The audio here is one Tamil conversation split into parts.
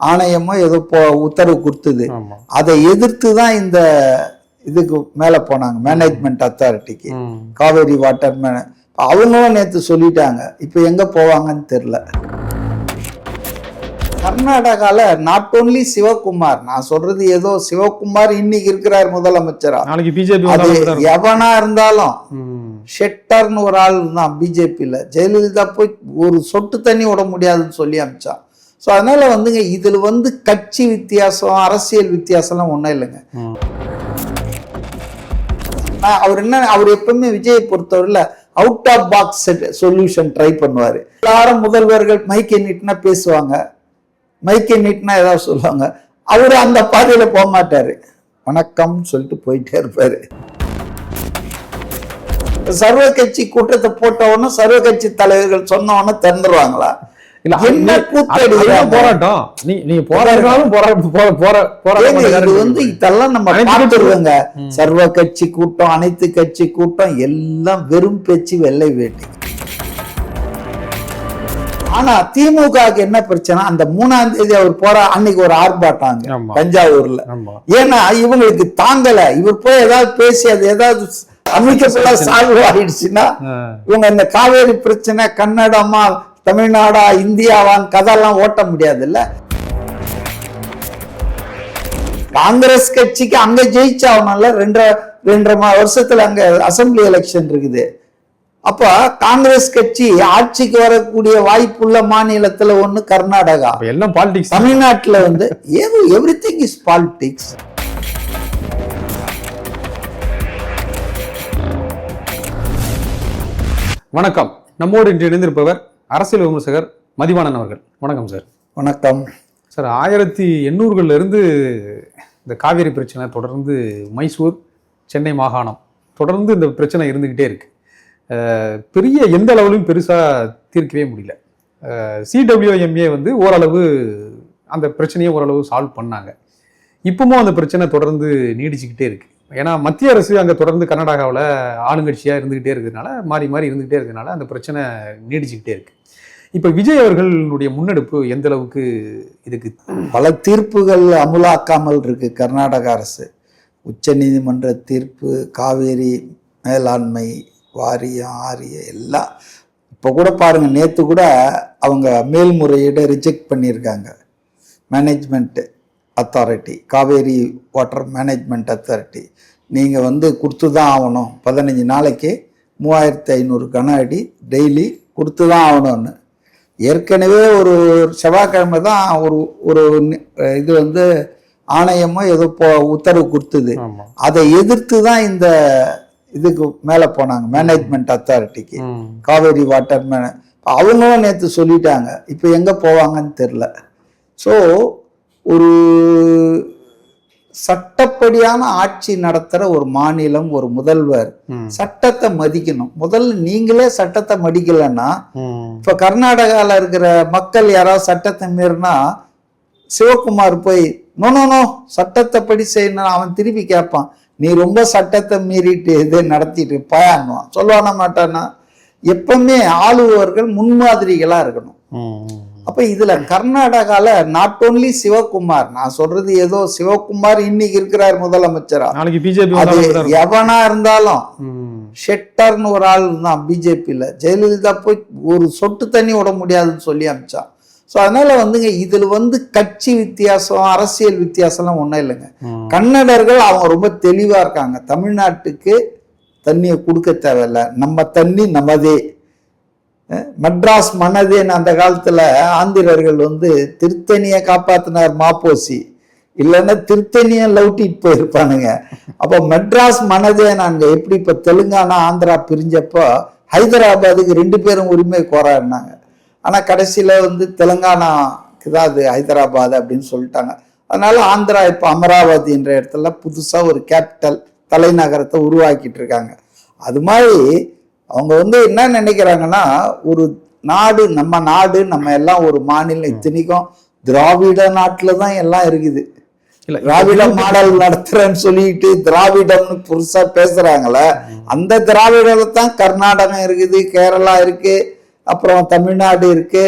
ஆணையமோ ஏதோ உத்தரவு கொடுத்தது. அதை எதிர்த்து தான் இந்த இதுக்கு மேல போனாங்க, மேனேஜ்மெண்ட் அத்தாரிட்டிக்கு, காவேரி வாட்டர் அவங்களும் நேற்று சொல்லிட்டாங்க. இப்ப எங்க போவாங்கன்னு தெரியல. கர்நாடகால நாட் ஓன்லி சிவகுமார், நான் சொல்றது ஏதோ சிவகுமார் இன்னைக்கு இருக்கிறார் முதலமைச்சரா, அது எவனா இருந்தாலும் ஷெட்டர்னு ஒரு ஆள் தான் பிஜேபியில. ஜெயலலிதா போய் ஒரு சொட்டு தண்ணி விட முடியாதுன்னு சொல்லி அமிச்சான். ஸோ அதனால வந்துங்க இதுல கட்சி வித்தியாசம் அரசியல் வித்தியாசம்லாம் ஒன்றும் இல்லைங்க. அவர் என்ன, அவர் எப்பவுமே விஜயை பொறுத்தவரையில் out of box solution try பண்ணுவாரு. எல்லாரும் முதல்வர்கள் மைக்கை நீட்டினா பேசுவாங்க, மைக்கை நீட்டினா ஏதாவது சொல்லுவாங்க. அவரு அந்த பாதையில போக மாட்டாரு, வணக்கம் சொல்லிட்டு போயிட்டே இருப்பாரு. சர்வ கட்சி கூட்டத்தை போட்டவொன்னு சர்வ கட்சி தலைவர்கள் சொன்னவொன்னு திறந்துருவாங்களா? என்ன கூத்தடி போராட்டம், நீ போராடினாலும் இதெல்லாம் நம்ம பார்த்துருவோங்க. சர்வ கட்சி கூட்டம், அனைத்து கட்சி கூட்டம் எல்லாம் வெறும் பேச்சு, வெள்ளை வேட்டி. ஆனா திமுகவுக்கு என்ன பிரச்சனை, அந்த 3ஆம் தேதி அவர் அன்னைக்கு ஒரு ஆர்ப்பாட்டம் தஞ்சாவூர்ல. ஏன்னா இவங்களுக்கு தாங்கல, இவர் போய் ஏதாவது பேசி அது ஏதாவது அமைக்க சால்வ் ஆயிடுச்சுன்னா இவங்க இந்த காவேரி பிரச்சனை கன்னடமா தமிழ்நாடா இந்தியாவான் கதெல்லாம் ஓட்ட முடியாது இல்ல. காங்கிரஸ் கட்சிக்கு அங்க ஜெயிச்சாவனால 2.5 வருஷத்துல அங்க அசம்பிளி எலெக்ஷன் இருக்குது. அப்ப காங்கிரஸ் கட்சி ஆட்சிக்கு வரக்கூடிய வாய்ப்புள்ள மாநிலத்துல ஒண்ணு கர்நாடகா. எல்லாம் பாலிடிக்ஸ். தமிழ்நாட்டுல எவ்ரிதிங் இஸ் பாலிடிக்ஸ். வணக்கம். நம்மோடு இன்று இணைந்திருப்பவர் அரசியல் விமர்சகர் மதிவாணன் அவர்கள். வணக்கம் சார். வணக்கம் சார். 1880களில் இருந்து இந்த காவேரி பிரச்சனை தொடர்ந்து மைசூர், சென்னை மாகாணம் தொடர்ந்து இந்த பிரச்சனை இருந்துக்கிட்டே இருக்கு. பெரிய எந்த அளவுலையும் பெருசாக தீர்க்கவே முடியல. CWMA ஓரளவு அந்த பிரச்சனையை ஓரளவு சால்வ் பண்ணாங்க. இப்பவும் அந்த பிரச்சனை தொடர்ந்து நீடிச்சுக்கிட்டே இருக்கு. ஏன்னா மத்திய அரசு அங்கே தொடர்ந்து கர்நாடகாவில் ஆளுங்கட்சியாக இருந்துகிட்டே இருக்கிறதுனால, மாறி மாறி இருந்துகிட்டே இருக்கிறதுனால அந்த பிரச்சனை நீடிச்சுக்கிட்டே இருக்கு. இப்போ விஜய் அவர்களுடைய முன்னெடுப்பு எந்த அளவுக்கு இதுக்கு? பல தீர்ப்புகள் அமுலாக்காமல் இருக்கு கர்நாடக அரசு. உச்ச நீதிமன்ற தீர்ப்பு, காவேரி மேலாண்மை வாரியம், ஆரியம் எல்லாம். இப்போ கூட பாருங்க, நேற்று கூட அவங்க மேல்முறையீடை ரிஜெக்ட் பண்ணியிருக்காங்க. Management authority, Kaveri water management authority, நீங்கள் கொடுத்து தான் ஆகணும், 15 நாளைக்கு 3500 கன அடி டெய்லி கொடுத்து தான் ஆகணும்னு. ஏற்கனவே ஒரு செவ்வாய்க்கிழமை தான் ஒரு இது ஆணையமோ ஏதோ உத்தரவு கொடுத்தது. அதை எதிர்த்து தான் இந்த இதுக்கு மேல போனாங்க, மேனேஜ்மெண்ட் அத்தாரிட்டிக்கு, காவேரி வாட்டர் அவங்களும் நேற்று சொல்லிட்டாங்க. இப்போ எங்க போவாங்கன்னு தெரியல. ஸோ ஒரு சட்டப்படியான ஆட்சி நடத்துற ஒரு மாநிலம், ஒரு முதல்வர் சட்டத்தை மதிக்கணும். முதல்ல நீங்களே சட்டத்தை மதிக்கலன்னா, இப்ப கர்நாடகால இருக்கிற மக்கள் யாராவது சட்டத்தை மீறினா சிவகுமார் போய் நோ சட்டத்தை படி செய்யணும், அவன் திருப்பி கேட்பான், நீ ரொம்ப சட்டத்தை மீறிட்டு இதை நடத்திட்டு பயான்வான், சொல்லுவானா மாட்டானா? எப்பவுமே ஆளுபவர்கள் முன்மாதிரிகளா இருக்கணும். அப்ப இதுல கர்நாடகால நாட் ஓன்லி சிவகுமார், நான் சொல்றது ஏதோ சிவகுமார் இன்னைக்கு இருக்கிறார் முதலமைச்சரா, அது எவனா இருந்தாலும் ஷெட்டர்னு ஒரு ஆள் தான் பிஜேபியில. ஜெயலலிதா போய் ஒரு சொட்டு தண்ணி விட முடியாதுன்னு சொல்லி அமிச்சான். ஸோ அதனால இதுல கட்சி வித்தியாசம் அரசியல் வித்தியாசம்லாம் ஒன்றும் இல்லைங்க. கன்னடர்கள் அவங்க ரொம்ப தெளிவா இருக்காங்க. தமிழ்நாட்டுக்கு தண்ணியை கொடுக்க தேவையில்லை, நம்ம தண்ணி நமதே, மெட்ராஸ் மனதேன்னு அந்த காலத்துல ஆந்திரர்கள் திருத்தணியை காப்பாத்தினார் மாப்போசி, இல்லைன்னா திருத்தணியை லவுட்டிட்டு போயிருப்பானுங்க. அப்போ மெட்ராஸ் மனதே நாங்க எப்படி இப்ப தெலுங்கானா ஆந்திரா பிரிஞ்சப்போ ஹைதராபாத்துக்கு 2 பேரும் உரிமை கோராடினாங்க. ஆனா கடைசியில தெலுங்கானாக்கு தான் அது ஹைதராபாத் அப்படின்னு சொல்லிட்டாங்க. அதனால ஆந்திரா இப்ப அமராவதி என்ற இடத்துல புதுசா ஒரு கேபிட்டல் தலைநகரத்தை உருவாக்கிட்டு இருக்காங்க. அது மாதிரி அவங்க என்ன நினைக்கிறாங்கன்னா, ஒரு நாடு நம்ம எல்லாம் ஒரு மாநிலம், இத்தனைக்கும் திராவிட நாட்டுல தான் எல்லாம் இருக்குது. திராவிட மாடல் நடத்துறேன்னு சொல்லிட்டு திராவிடம்னு புதுசா பேசுறாங்கள, அந்த திராவிடத்துல தான் கர்நாடகம் இருக்குது, கேரளா இருக்கு, அப்புறம் தமிழ்நாடு இருக்கு,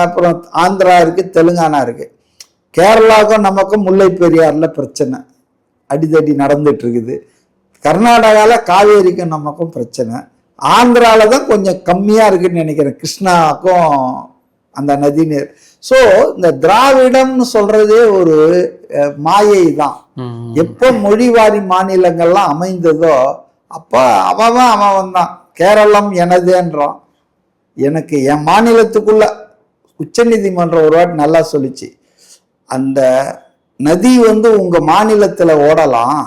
அப்புறம் ஆந்திரா இருக்கு, தெலுங்கானா இருக்கு. கேரளாவுக்கும் நமக்கும் முல்லை பெரியாறுல பிரச்சனை அடிதடி நடந்துட்டு இருக்குது. கர்நாடகால காவேரிக்கும் நமக்கும் பிரச்சனை. ஆந்திரால தான் கொஞ்சம் கம்மியா இருக்குன்னு நினைக்கிறேன், கிருஷ்ணாவுக்கும் அந்த நதி நீர். ஸோ இந்த திராவிடம்னு சொல்றதே ஒரு மாயை தான். எப்போ மொழிவாரி மாநிலங்கள்லாம் அமைந்ததோ அப்போ அவன் தான் கேரளம் எனதுன்றான். எனக்கு என் மாநிலத்துக்குள்ள உச்சநீதிமன்றம் ஒரு வாட்டி நல்லா சொல்லிச்சு, அந்த நதி உங்க மாநிலத்துல ஓடலாம்,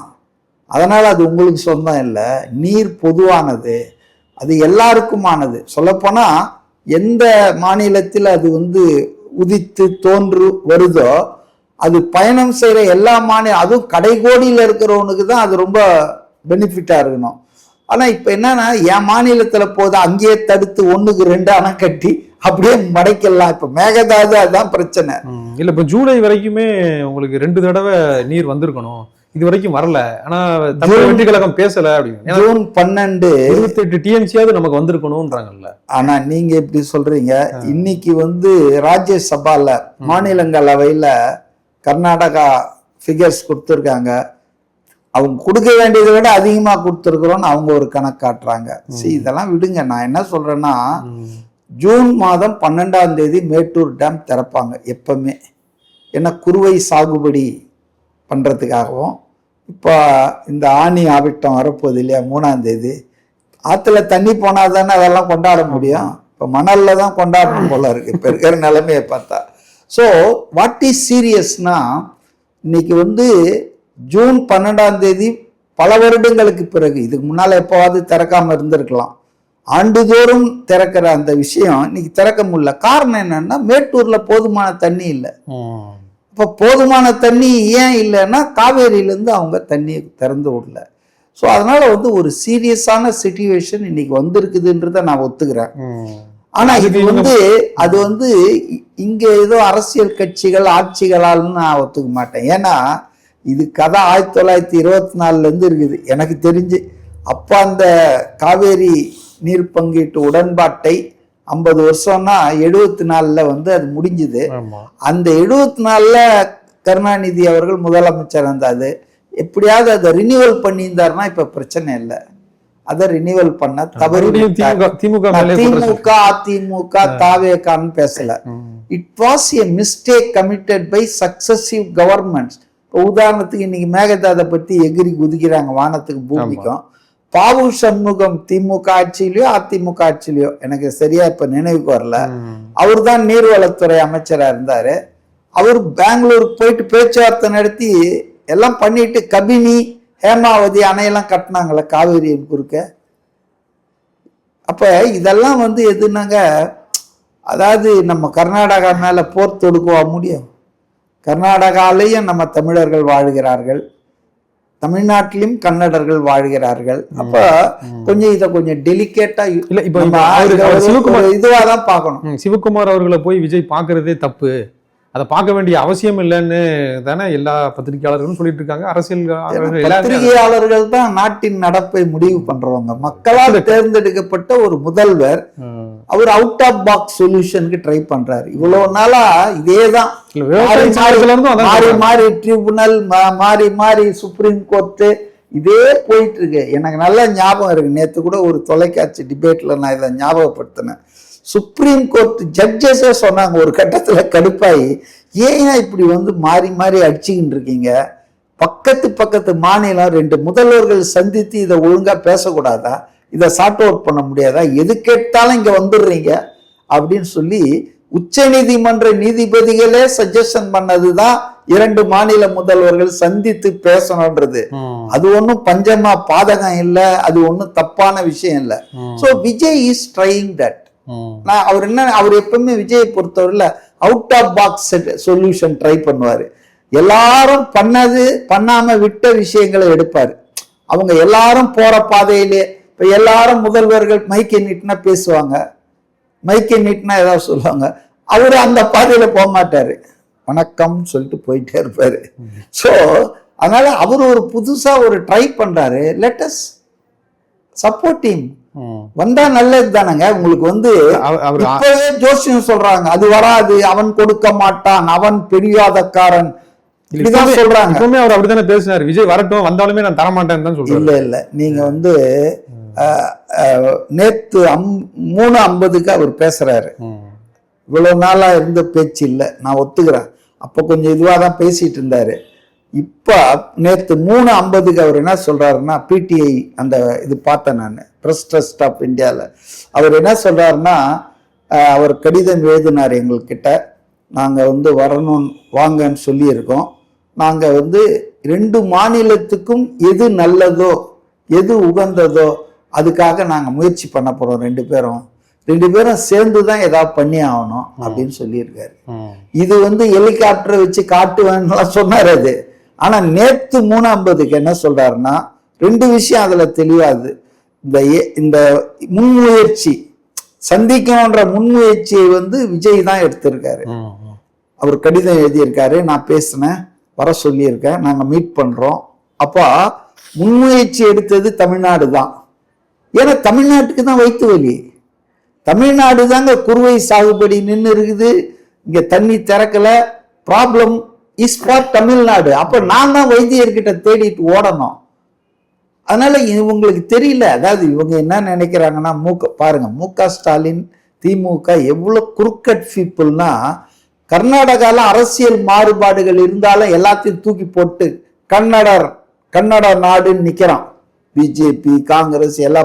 அதனால அது உங்களுக்கு சொந்தம் இல்லை, நீர் பொதுவானது, அது எல்லாருக்குமானது. சொல்லப்போனா எந்த மாநிலத்தில் அது உதித்து தோன்று வருதோ அது பயணம் செய்யற எல்லா அதுவும் கடைகோடியில் இருக்கிறவனுக்கு தான் அது ரொம்ப பெனிஃபிட்டா இருக்கணும். ஆனா இப்ப என்னன்னா என் மாநிலத்துல போது அங்கேயே தடுத்து 1க்கு 2 அணை கட்டி அப்படியே மடைக்கலாம். இப்ப மேகதாது அதுதான் பிரச்சனை. இல்ல இப்ப ஜூலை வரைக்குமே உங்களுக்கு 2 தடவை நீர் வந்திருக்கணும், இது வரைக்கும் வரல. ஆனா தமிழக வெற்றி கழகம் பேசல அப்படின்னு. ஜூன் 12 28 டிஎம்சியாவது நமக்கு வந்திருக்கணும்ன்றாங்கல்ல. ஆனா நீங்க எப்படி சொல்றீங்க, இன்னைக்கு ராஜ்யசபால மாநிலங்களவையில கர்நாடகா ஃபிகர்ஸ் கொடுத்துருக்காங்க, அவங்க கொடுக்க வேண்டியதை விட அதிகமா கொடுத்துருக்குறோம்னு அவங்க ஒரு கணக்கு காட்டுறாங்க. சரி, இதெல்லாம் விடுங்க. நான் என்ன சொல்றேன்னா, ஜூன் மாதம் 12ஆம் தேதி மேட்டூர் டேம் திறப்பாங்க எப்பவுமே. ஏன்னா குறுவை சாகுபடி பண்றதுக்காகவும் இப்போ இந்த ஆனி ஆவிட்டம் வரப்போகுது இல்லையா, 3ஆம் தேதி. ஆத்துல தண்ணி போனா தானே அதெல்லாம் கொண்டாட முடியும். இப்போ மணல்ல தான் கொண்டாடணும் போல இருக்கு இப்போ இருக்கிற நிலைமையை பார்த்தா. ஸோ வாட் இஸ் சீரியஸ்னா, இன்னைக்கு ஜூன் 12ஆம் தேதி பல வருடங்களுக்கு பிறகு, இதுக்கு முன்னால எப்போவாது திறக்காம இருந்திருக்கலாம், ஆண்டுதோறும் திறக்கிற அந்த விஷயம் இன்னைக்கு திறக்க முடியல. காரணம் என்னன்னா மேட்டூர்ல போதுமான தண்ணி இல்லை. இப்போ போதுமான தண்ணி ஏன் இல்லைன்னா காவேரியிலேருந்து அவங்க தண்ணியை திறந்து விடல. ஸோ அதனால ஒரு சீரியஸான சிச்சுவேஷன் இன்னைக்கு வந்திருக்குதுன்றத நான் ஒத்துக்கிறேன். ஆனா இது அது இங்க ஏதோ அரசியல் கட்சிகள் ஆட்சிகளால்னு நான் ஒத்துக்க மாட்டேன். ஏன்னா இது கதை 1924 இருந்து இருக்குது எனக்கு தெரிஞ்சு. அப்ப அந்த காவேரி நீர் பங்கீட்டு உடன்பாட்டை 50 வருஷம்னா 74ல அது முடிஞ்சுது. அந்த 74ல கருணாநிதி அவர்கள் முதலமைச்சர் இருந்தாரு. எப்படியாவது அதை ரினியூவல் பண்ணியிருந்தாருன்னா இப்ப பிரச்சனை இல்லை. அதை ரினியூவல் பண்ண தவறு திமுக அதிமுக தாவேகான்னு பேசல. It was a mistake committed by successive governments. உதாரணத்துக்கு இன்னைக்கு மேகதாதை பத்தி எகிரி குதிக்கிறாங்க வானத்துக்கு பூமிக்கும். பாவு சண்முகம் திமுக ஆட்சியிலயோ அதிமுக ஆட்சியிலயோ எனக்கு சரியா இப்ப நினைவுக்கு வரல, அவர் தான் நீர்வளத்துறை அமைச்சரா இருந்தாரு. அவர் பெங்களூருக்கு போயிட்டு பேச்சுவார்த்தை நடத்தி எல்லாம் பண்ணிட்டு கபினி ஹேமாவதி அணையெல்லாம் கட்டினாங்களே காவேரியின் குறுக்க. அப்ப இதெல்லாம் எதுனாங்க, அதாவது நம்ம கர்நாடகா மேல போர் தொடுக்கவா முடியும்? கர்நாடகாலையும் நம்ம தமிழர்கள் வாழ்கிறார்கள், தமிழ்நாட்டிலும் கன்னடர்கள் வாழ்கிறார்கள். அப்ப இதை கொஞ்சம் டெலிகேட்டா இல்ல. இப்ப இதுவாதான் பார்க்கணும். சிவகுமார் அவர்களை போய் விஜய் பாக்குறதே தப்பு, அதை பார்க்க வேண்டிய அவசியம் இல்லைன்னு தானே எல்லா பத்திரிகையாளர்களும் சொல்லிட்டு இருக்காங்க. பத்திரிகையாளர்கள் தான் நாட்டின் நடப்பை முடிவு பண்றவங்க. மக்களால் தேர்ந்தெடுக்கப்பட்ட ஒரு முதல்வர் அவர் அவுட் ஆஃப் பாக்ஸ் சொல்யூஷனுக்கு ட்ரை பண்றாரு. இவ்வளவு நாளா இதேதான் மாறி மாறி ட்ரிபியூனல் மாறி மாறி சுப்ரீம் கோர்ட்டு இதே போயிட்டு இருக்கு. எனக்கு நல்ல ஞாபகம் இருக்கு, நேற்று கூட ஒரு தொலைக்காட்சி டிபேட்ல நான் இதை ஞாபகப்படுத்தினேன். சுப்ரீம் கோர்ட் ஜட்ஜஸே சொன்னாங்க ஒரு கட்டத்துல கடுப்பாயி, ஏன் இப்படி மாறி மாறி அடிச்சுக்கிட்டு இருக்கீங்க, பக்கத்து மாநிலம் 2 முதல்வர்கள் சந்தித்து இதை ஒழுங்கா பேசக்கூடாதா, இதை சார்ட் அவுட் பண்ண முடியாதா, எது கேட்டாலும் இங்க வந்துடுறீங்க அப்படின்னு சொல்லி உச்ச நீதிமன்ற நீதிபதிகளே சஜஷன் பண்ணதுதான் 2 மாநில முதல்வர்கள் சந்தித்து பேசணும்ன்றது. அது ஒன்றும் பஞ்சமா பாதகம் இல்லை, அது ஒன்றும் தப்பான விஷயம் இல்லை. So Vijay is trying that. நான் அவர் எப்பவுமே விஜயை பொறுத்தவரையில out of box solution try பண்ணுவாரு. எல்லாரும் பண்ணாம விட்ட விஷயங்களை எடுப்பாரு. அவங்க எல்லாரும் போற பாதையிலே இப்ப எல்லாரும் முதல்வர்கள் மைக்கை நீட்டினா பேசுவாங்க, மைக்கை நீட்டினா ஏதாவது சொல்லுவாங்க. அவரு அந்த பாதையில போக மாட்டாரு, வணக்கம் சொல்லிட்டு போயிட்டே இருப்பாரு. ஸோ அதனால அவர் ஒரு புதுசா ஒரு ட்ரை பண்றாரு. Let us support him. வந்தா நல்லது தானங்க. உங்களுக்கு வந்து அவர் இப்பவே ஜோசியம் சொல்றாங்க அது வராது, அவன் கொடுக்க மாட்டான், அவன் பெரியாதக்காரன், இப்படிதான் சொல்றாங்க. எப்பவுமே அவர் அப்படித்தானே பேசினார். விஜய் வரட்டும், வந்தாலுமே நான் தரமாட்டேன்னு தான் சொல்றேன். இல்ல நீங்க வந்து நேத்து 3:50க்கு அவர் பேசுறாரு. இவ்வளவு நாளா இருந்த பேச்சு இல்லை, நான் ஒத்துக்கிறேன். அப்ப கொஞ்சம் இதுவா தான் பேசிட்டு இருந்தாரு. இப்ப நேத்து 3:50க்கு அவர் என்ன சொல்றாருன்னா, பிடிஐ அந்த இது பார்த்தேன் நான், பிரஸ் ட்ரஸ்ட் ஆஃப் இந்தியாவில். அவர் என்ன சொல்றாருன்னா, அவர் கடிதம் எழுதினார் எங்கள்கிட்ட, நாங்கள் வந்து வரணும் வாங்கன்னு சொல்லியிருக்கோம். நாங்கள் வந்து 2 மாநிலத்துக்கும் எது நல்லதோ எது உகந்ததோ அதுக்காக நாங்கள் முயற்சி பண்ண போறோம். 2 பேரும் சேர்ந்து தான் ஏதாவது பண்ணி ஆகணும் அப்படின்னு சொல்லியிருக்காரு. இது வந்து ஹெலிகாப்டரை வச்சு காட்டுவேன்னுலாம் சொன்னார் அது. ஆனா நேத்து 3:50க்கு என்ன சொல்றாருன்னா, 2 விஷயம் அதுல தெளிவாது. இந்த முன்முயற்சி சந்திக்கணுன்ற முன்முயற்சியை வந்து விஜய் தான் எடுத்திருக்காரு. அவர் கடிதம் எழுதியிருக்காரு, நான் பேசினேன், வர சொல்லியிருக்கேன், நாங்க மீட் பண்றோம். அப்போ முன்முயற்சி எடுத்தது தமிழ்நாடு தான். ஏன்னா தமிழ்நாட்டுக்கு தான் வயிற்று வலி. தமிழ்நாடு தாங்க குறுவை சாகுபடி நின்று இருக்குது, இங்க தண்ணி திறக்கல, ப்ராப்ளம் இஸ் ஃபார் தமிழ்நாடு. அப்ப நான் தான் வைத்தியர்கிட்ட தேடிட்டு ஓடணும். அதனால இவங்களுக்கு தெரியல. அதாவது இவங்க என்ன நினைக்கிறாங்கன்னா, பாருங்க முக ஸ்டாலின் திமுக எவ்வளவு குறுக்கட் பீப்புள்னா, கர்நாடகால அரசியல் மாறுபாடுகள் இருந்தாலும் எல்லாத்தையும் தூக்கி போட்டு கன்னட நாடுன்னு நிக்கிறான். பிஜேபி காங்கிரஸ் எல்லா